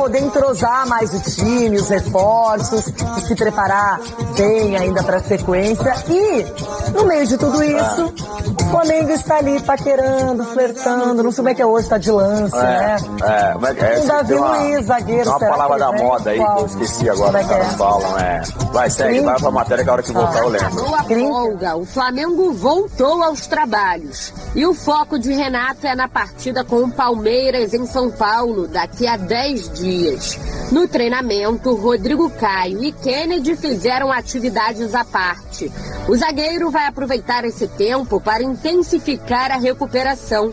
poder entrosar mais o time, os reforços, e se preparar bem ainda para a sequência. E, no meio de tudo isso, o Flamengo está ali paquerando, flertando, não sei como é que é hoje, tá de lance, né? O Davi Luiz, zagueiro, uma palavra da moda aí, que eu esqueci agora, que elas falam, Vai, segue, vai pra matéria que a hora que voltar eu lembro. Acabou a folga, o Flamengo voltou aos trabalhos. E o foco de Renato é na partida com o Palmeiras em São Paulo, daqui a 10 dias. No treinamento, Rodrigo Caio e Kennedy fizeram atividades à parte. O zagueiro vai aproveitar esse tempo para intensificar a recuperação.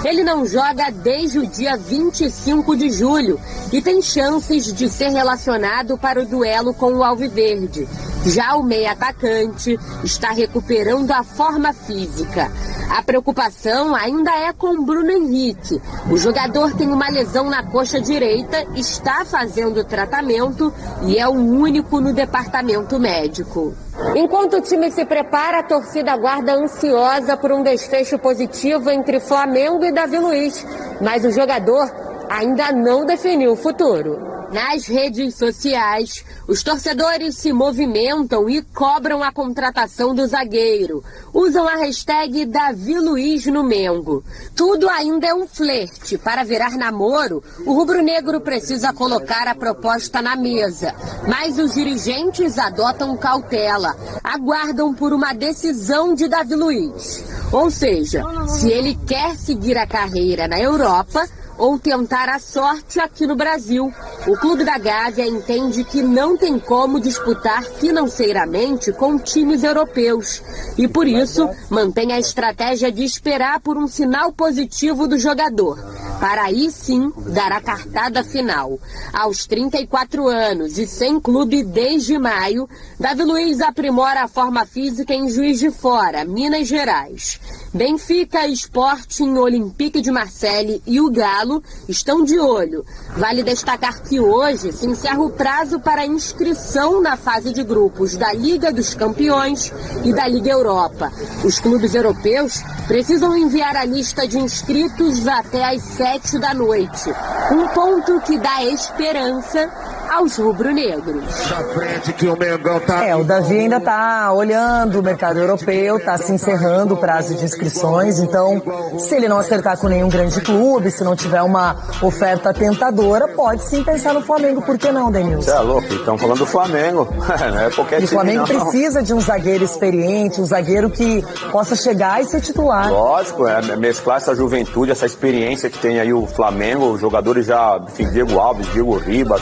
Ele não joga desde o dia 25 de julho e tem chances de ser relacionado para o duelo com o Alviverde. Já o meio-atacante está recuperando a forma física. A preocupação ainda é com Bruno Henrique. O jogador tem uma lesão na coxa direita, está fazendo tratamento e é o único no departamento médico. Enquanto o time se prepara, a torcida aguarda ansiosa por um desfecho positivo entre Flamengo e Davi Luiz. Mas o jogador ainda não definiu o futuro. Nas redes sociais, os torcedores se movimentam e cobram a contratação do zagueiro. Usam a hashtag Davi Luiz no Mengo. Tudo ainda é um flerte. Para virar namoro, o rubro-negro precisa colocar a proposta na mesa. Mas os dirigentes adotam cautela. Aguardam por uma decisão de Davi Luiz. Ou seja, se ele quer seguir a carreira na Europa ou tentar a sorte aqui no Brasil. O Clube da Gávea entende que não tem como disputar financeiramente com times europeus e, por isso, mantém a estratégia de esperar por um sinal positivo do jogador, para aí sim dar a cartada final. Aos 34 anos e sem clube desde maio, Davi Luiz aprimora a forma física em Juiz de Fora, Minas Gerais. Benfica, Sporting, Olympique de Marseille e o Galo estão de olho. Vale destacar que hoje se encerra o prazo para inscrição na fase de grupos da Liga dos Campeões e da Liga Europa. Os clubes europeus precisam enviar a lista de inscritos até às 7 da noite. Um ponto que dá esperança aos rubro-negros. O Davi ainda está olhando o mercado europeu, está se encerrando o prazo de inscrições, então se ele não acertar com nenhum grande clube, se não tiver uma oferta tentadora, pode sim pensar no Flamengo, por que não, Denilson? Você é louco, estão falando do Flamengo, não é qualquer time, o Flamengo não. Precisa de um zagueiro experiente, um zagueiro que possa chegar e ser titular. Lógico, mesclar essa juventude, essa experiência que tem aí o Flamengo, os jogadores já, enfim, Diego Alves, Diego Ribas,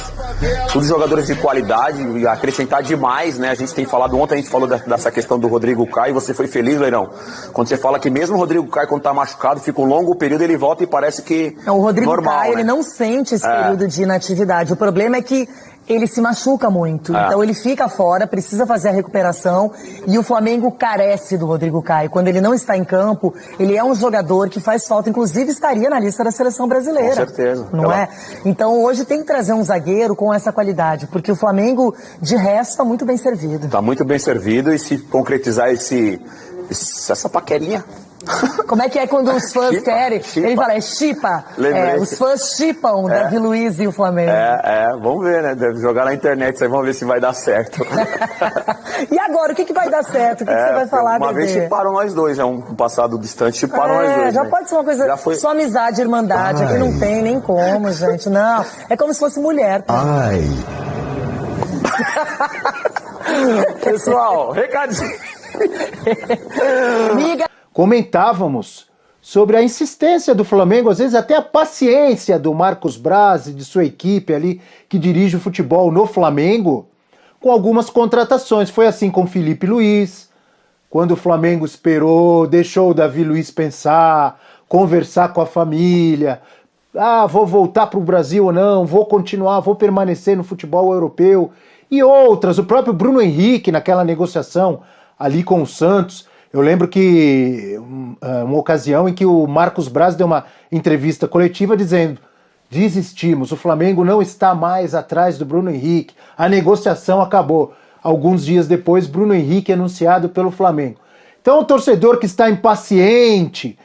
todos jogadores de qualidade, e acrescentar demais, né? A gente tem falado, ontem a gente falou dessa questão do Rodrigo Caio, você foi feliz, Leirão, quando você fala que mesmo o Rodrigo Caio, quando tá machucado, fica um longo período, ele volta e parece que o Rodrigo normal, Caio, né? Ele não sente esse período de inatividade. O problema é que ele se machuca muito, então ele fica fora, precisa fazer a recuperação e o Flamengo carece do Rodrigo Caio. Quando ele não está em campo, ele é um jogador que faz falta, inclusive estaria na lista da seleção brasileira. Com certeza. Não é? Então hoje tem que trazer um zagueiro com essa qualidade, porque o Flamengo, de resto, está muito bem servido. Está muito bem servido e se concretizar essa paquerinha... Como é que é quando os fãs querem? Ele fala, chipa. Os fãs chipam Davi Luiz e o Flamengo. Vamos ver, né? Deve jogar na internet, aí vamos ver se vai dar certo. E agora, o que vai dar certo? O que você vai falar, Uma vez chiparam nós dois, um passado distante, chiparam nós dois. Já pode ser uma coisa, só amizade, irmandade, aqui não tem nem como, gente, não. É como se fosse mulher. Ai. Pessoal, recadinho. Amiga. Comentávamos sobre a insistência do Flamengo, às vezes até a paciência do Marcos Braz e de sua equipe ali, que dirige o futebol no Flamengo, com algumas contratações. Foi assim com Felipe Luiz, quando o Flamengo esperou, deixou o Davi Luiz pensar, conversar com a família, vou voltar para o Brasil ou não, vou continuar, vou permanecer no futebol europeu, e outras, o próprio Bruno Henrique naquela negociação ali com o Santos. Eu lembro que uma ocasião em que o Marcos Braz deu uma entrevista coletiva dizendo: desistimos, o Flamengo não está mais atrás do Bruno Henrique, a negociação acabou. Alguns dias depois, Bruno Henrique é anunciado pelo Flamengo. Então o torcedor que está impaciente,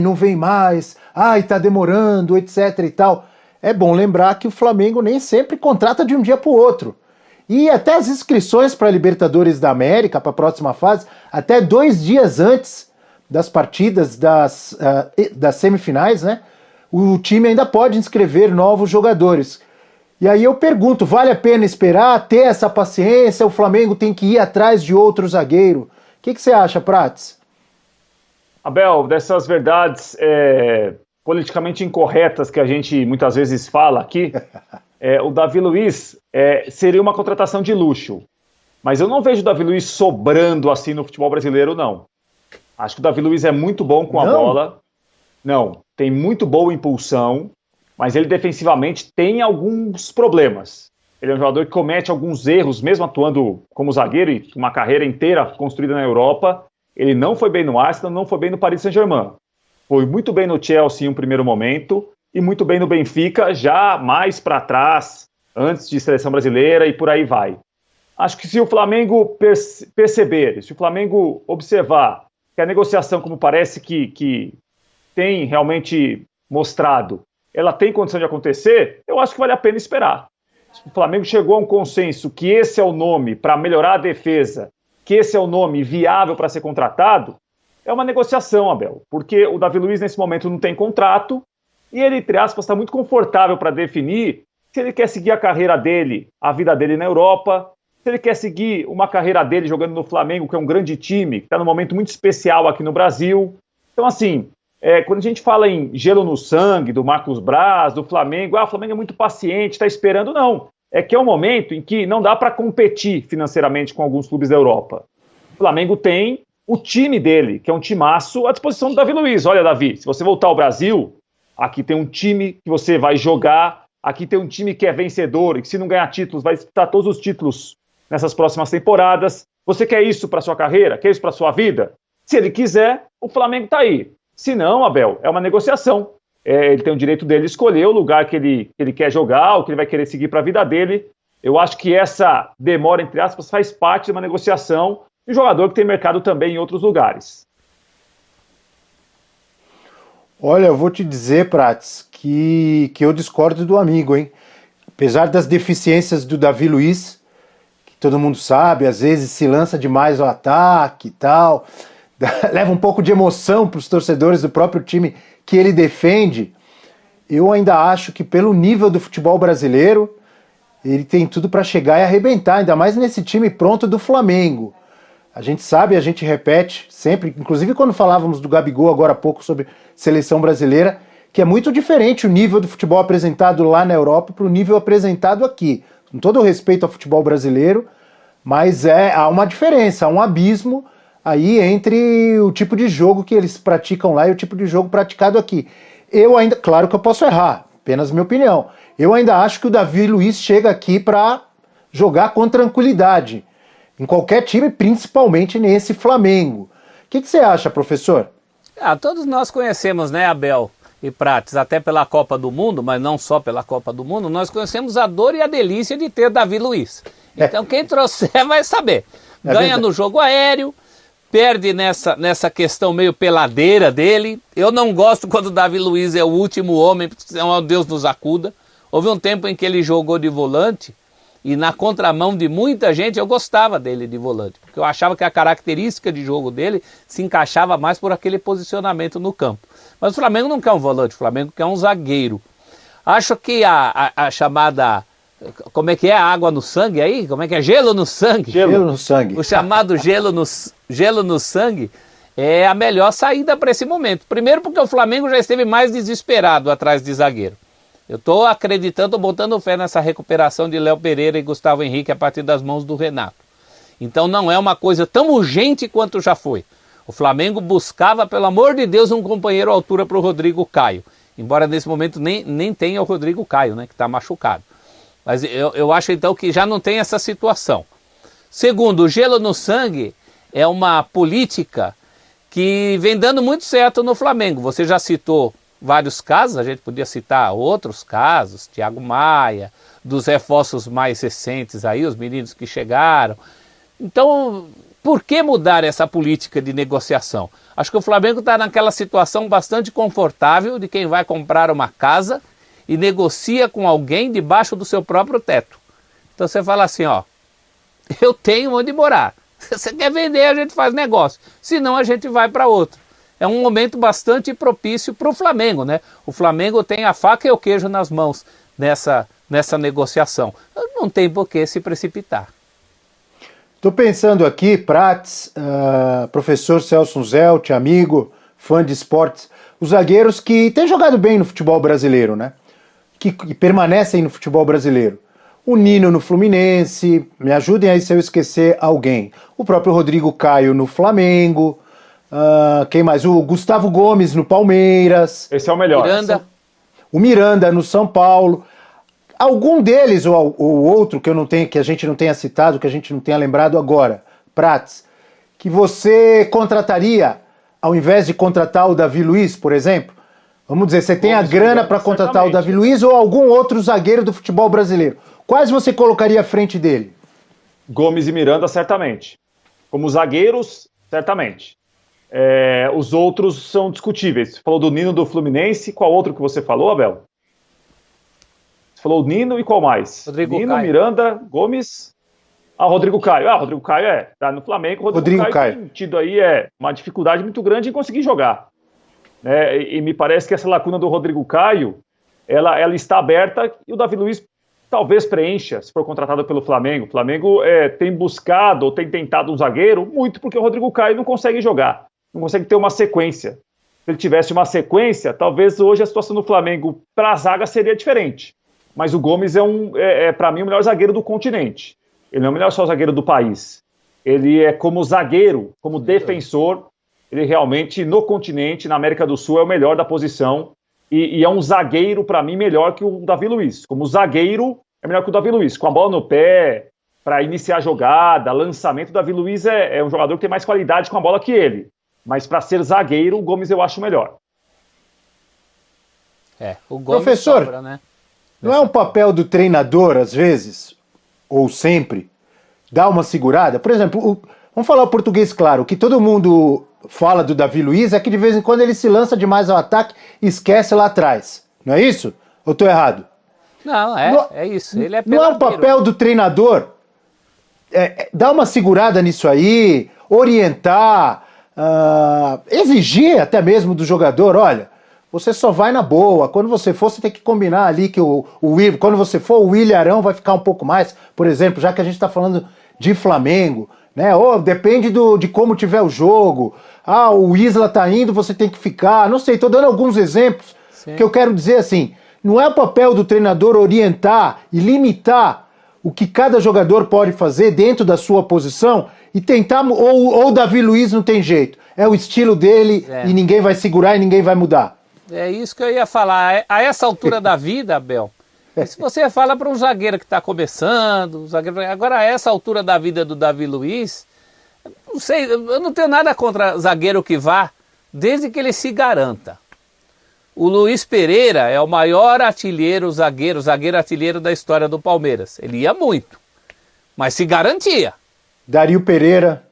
não vem mais, está demorando, etc e tal, é bom lembrar que o Flamengo nem sempre contrata de um dia para o outro. E até as inscrições para a Libertadores da América, para a próxima fase, até 2 dias antes das partidas das semifinais, né, o time ainda pode inscrever novos jogadores. E aí eu pergunto, vale a pena esperar, ter essa paciência? O Flamengo tem que ir atrás de outro zagueiro? O que você acha, Prats? Abel, dessas verdades politicamente incorretas que a gente muitas vezes fala aqui, o Davi Luiz seria uma contratação de luxo. Mas eu não vejo o Davi Luiz sobrando assim no futebol brasileiro, não. Acho que o Davi Luiz é muito bom com a bola. Não, tem muito boa impulsão, mas ele defensivamente tem alguns problemas. Ele é um jogador que comete alguns erros, mesmo atuando como zagueiro e uma carreira inteira construída na Europa. Ele não foi bem no Arsenal, não foi bem no Paris Saint-Germain. Foi muito bem no Chelsea em um primeiro momento e muito bem no Benfica, já mais para trás, antes de seleção brasileira e por aí vai. Acho que se o Flamengo perceber, se o Flamengo observar que a negociação, como parece que tem realmente mostrado, ela tem condição de acontecer, eu acho que vale a pena esperar. Se o Flamengo chegou a um consenso que esse é o nome para melhorar a defesa, que esse é o nome viável para ser contratado, é uma negociação, Abel, porque o Davi Luiz nesse momento não tem contrato e ele, entre aspas, está muito confortável para definir se ele quer seguir a carreira dele, a vida dele na Europa, se ele quer seguir uma carreira dele jogando no Flamengo, que é um grande time, que está num momento muito especial aqui no Brasil. Então, assim, quando a gente fala em gelo no sangue, do Marcos Braz, do Flamengo, o Flamengo é muito paciente, está esperando, não. É que é um momento em que não dá para competir financeiramente com alguns clubes da Europa. O Flamengo tem o time dele, que é um timaço, à disposição do Davi Luiz. Olha, Davi, se você voltar ao Brasil, aqui tem um time que você vai jogar, aqui tem um time que é vencedor e que se não ganhar títulos, vai disputar todos os títulos nessas próximas temporadas. Você quer isso para sua carreira? Quer isso para sua vida? Se ele quiser, o Flamengo está aí. Se não, Abel, é uma negociação. Ele tem o direito dele escolher o lugar que ele quer jogar, o que ele vai querer seguir para a vida dele. Eu acho que essa demora, entre aspas, faz parte de uma negociação de um jogador que tem mercado também em outros lugares. Olha, eu vou te dizer, Prats, que eu discordo do amigo, hein? Apesar das deficiências do Davi Luiz, que todo mundo sabe, às vezes se lança demais ao ataque e tal, leva um pouco de emoção para os torcedores do próprio time que ele defende, eu ainda acho que pelo nível do futebol brasileiro, ele tem tudo para chegar e arrebentar, ainda mais nesse time pronto do Flamengo. A gente sabe, a gente repete sempre, inclusive quando falávamos do Gabigol agora há pouco sobre seleção brasileira, que é muito diferente o nível do futebol apresentado lá na Europa para o nível apresentado aqui. Com todo o respeito ao futebol brasileiro, mas há uma diferença, há um abismo aí entre o tipo de jogo que eles praticam lá e o tipo de jogo praticado aqui. Eu ainda, claro que eu posso errar, apenas minha opinião, eu ainda acho que o Davi Luiz chega aqui para jogar com tranquilidade, em qualquer time, principalmente nesse Flamengo. O que você acha, professor? Todos nós conhecemos, né, Abel e Prates, até pela Copa do Mundo, mas não só pela Copa do Mundo, nós conhecemos a dor e a delícia de ter Davi Luiz. Então quem trouxer vai saber. Ganha no jogo aéreo, perde nessa questão meio peladeira dele. Eu não gosto quando o Davi Luiz é o último homem, porque senão Deus nos acuda. Houve um tempo em que ele jogou de volante, e na contramão de muita gente eu gostava dele de volante, porque eu achava que a característica de jogo dele se encaixava mais por aquele posicionamento no campo. Mas o Flamengo não quer um volante, o Flamengo quer um zagueiro. Acho que a chamada, como é que é, a água no sangue aí? Como é que é? Gelo no sangue? Gelo no sangue. O chamado gelo no sangue é a melhor saída para esse momento. Primeiro porque o Flamengo já esteve mais desesperado atrás de zagueiro. Eu estou acreditando, botando fé nessa recuperação de Léo Pereira e Gustavo Henrique a partir das mãos do Renato. Então não é uma coisa tão urgente quanto já foi. O Flamengo buscava, pelo amor de Deus, um companheiro à altura para o Rodrigo Caio. Embora nesse momento nem tenha o Rodrigo Caio, né, que está machucado. Mas eu acho então que já não tem essa situação. Segundo, o gelo no sangue é uma política que vem dando muito certo no Flamengo. Você já citou vários casos, a gente podia citar outros casos, Thiago Maia, dos reforços mais recentes aí, os meninos que chegaram. Então, por que mudar essa política de negociação? Acho que o Flamengo está naquela situação bastante confortável de quem vai comprar uma casa e negocia com alguém debaixo do seu próprio teto. Então você fala assim, ó, eu tenho onde morar. Se você quer vender, a gente faz negócio. Senão a gente vai para outro. É um momento bastante propício para o Flamengo, né? O Flamengo tem a faca e o queijo nas mãos nessa negociação. Não tem por que se precipitar. Estou pensando aqui, Prats, professor Celso Zelt, amigo, fã de esportes, os zagueiros que têm jogado bem no futebol brasileiro, né? Que permanecem no futebol brasileiro. O Nino no Fluminense, me ajudem aí se eu esquecer alguém. O próprio Rodrigo Caio no Flamengo, quem mais? O Gustavo Gomes no Palmeiras. Esse é o melhor. Miranda. O Miranda no São Paulo. Algum deles, ou outro que a gente não tenha citado, que a gente não tenha lembrado agora, Prats, que você contrataria ao invés de contratar o Davi Luiz, por exemplo? Vamos dizer, você tem a grana para contratar o Davi Luiz ou algum outro zagueiro do futebol brasileiro. Quais você colocaria à frente dele? Gomes e Miranda, certamente. Como zagueiros, certamente. Os outros são discutíveis. Você falou do Nino do Fluminense. Qual outro que você falou, Abel? Você falou o Nino e qual mais? Rodrigo Nino, Caio. Miranda, Gomes. Rodrigo Caio. Rodrigo Caio tá no Flamengo. Rodrigo Caio tem tido aí uma dificuldade muito grande em conseguir jogar. E me parece que essa lacuna do Rodrigo Caio, ela está aberta e o Davi Luiz talvez preencha, se for contratado pelo Flamengo. O Flamengo tem buscado ou tem tentado um zagueiro muito porque o Rodrigo Caio não consegue jogar, não consegue ter uma sequência. Se ele tivesse uma sequência, talvez hoje a situação do Flamengo para a zaga seria diferente. Mas o Gomes para mim, o melhor zagueiro do continente. Ele não é o melhor só zagueiro do país. Ele é como zagueiro, como defensor, ele realmente, no continente, na América do Sul, é o melhor da posição. E é um zagueiro, para mim, melhor que o Davi Luiz. Como zagueiro, é melhor que o Davi Luiz. Com a bola no pé, para iniciar a jogada, lançamento, o Davi Luiz é um jogador que tem mais qualidade com a bola que ele. Mas para ser zagueiro, o Gomes eu acho melhor. O Gomes Professor, sobra, né? Não é um papel do treinador, às vezes, ou sempre, dar uma segurada? Por exemplo, vamos falar o português claro, o que todo mundo fala do Davi Luiz é que de vez em quando ele se lança demais ao ataque e esquece lá atrás. Não é isso? Ou estou errado? Não, é isso. Ele é não é um papel do treinador dar uma segurada nisso aí, orientar, exigir até mesmo do jogador, olha, você só vai na boa, quando você for, você tem que combinar ali que quando você for, o William Arão vai ficar um pouco mais, por exemplo, já que a gente está falando de Flamengo, né? Depende de como tiver o jogo, o Isla tá indo, você tem que ficar, não sei, estou dando alguns exemplos. Sim. Que eu quero dizer assim, não é o papel do treinador orientar e limitar o que cada jogador pode fazer dentro da sua posição e tentar, ou o Davi Luiz não tem jeito, é o estilo dele e ninguém vai segurar e ninguém vai mudar. É isso que eu ia falar. A essa altura da vida, Abel, se você fala para um zagueiro que está começando, agora a essa altura da vida do Davi Luiz, não sei, eu não tenho nada contra zagueiro que vá, desde que ele se garanta. O Luiz Pereira é o maior zagueiro artilheiro da história do Palmeiras. Ele ia muito, mas se garantia. Dario Pereira,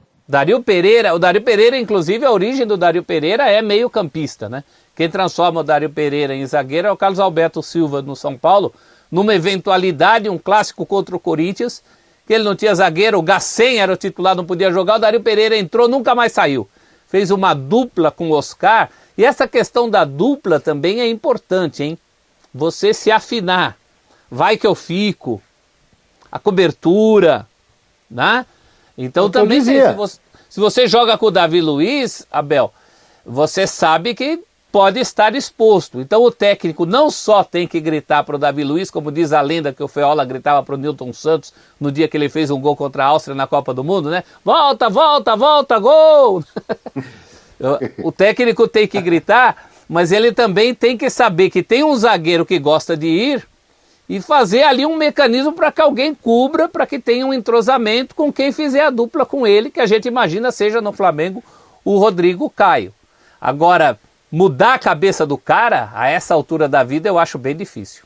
o Dario Pereira, inclusive, a origem do Dario Pereira é meio campista, né? Quem transforma o Dario Pereira em zagueiro é o Carlos Alberto Silva no São Paulo, numa eventualidade, um clássico contra o Corinthians, que ele não tinha zagueiro, o Gacém era o titular, não podia jogar, o Dario Pereira entrou, nunca mais saiu. Fez uma dupla com o Oscar, e essa questão da dupla também é importante, hein? Você se afinar, vai que eu fico, a cobertura, né? Então também, se você joga com o Davi Luiz, Abel, você sabe que pode estar exposto. Então o técnico não só tem que gritar para o Davi Luiz, como diz a lenda que o Feola gritava para o Nilton Santos no dia que ele fez um gol contra a Áustria na Copa do Mundo, né? Volta, volta, volta, gol! O técnico tem que gritar, mas ele também tem que saber que tem um zagueiro que gosta de ir e fazer ali um mecanismo para que alguém cubra, para que tenha um entrosamento com quem fizer a dupla com ele, que a gente imagina seja no Flamengo o Rodrigo Caio. Agora, mudar a cabeça do cara, a essa altura da vida, eu acho bem difícil.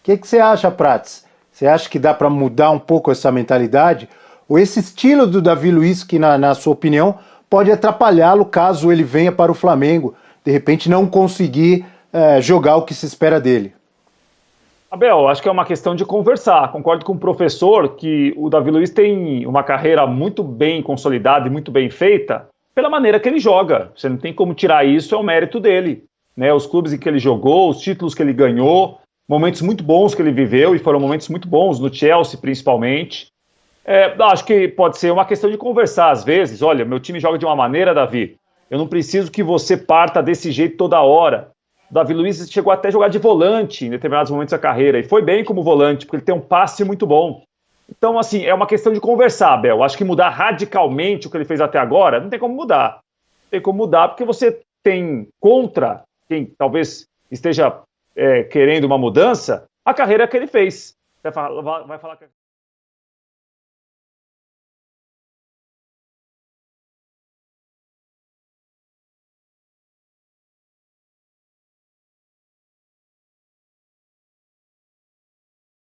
O que você acha, Prats? Você acha que dá para mudar um pouco essa mentalidade? Ou esse estilo do Davi Luiz, que na sua opinião, pode atrapalhá-lo caso ele venha para o Flamengo, de repente não conseguir jogar o que se espera dele? Abel, acho que é uma questão de conversar. Concordo com o professor que o Davi Luiz tem uma carreira muito bem consolidada e muito bem feita pela maneira que ele joga. Você não tem como tirar isso, é o mérito dele. Né? Os clubes em que ele jogou, os títulos que ele ganhou, momentos muito bons que ele viveu, e foram momentos muito bons, no Chelsea principalmente. Acho que pode ser uma questão de conversar às vezes. Olha, meu time joga de uma maneira, Davi, eu não preciso que você parta desse jeito toda hora. O Davi Luiz chegou até a jogar de volante em determinados momentos da carreira, e foi bem como volante, porque ele tem um passe muito bom. Então, assim, é uma questão de conversar, Abel. Acho que mudar radicalmente o que ele fez até agora, não tem como mudar. Não tem como mudar, porque você tem contra quem talvez esteja querendo uma mudança, a carreira que ele fez. Vai falar que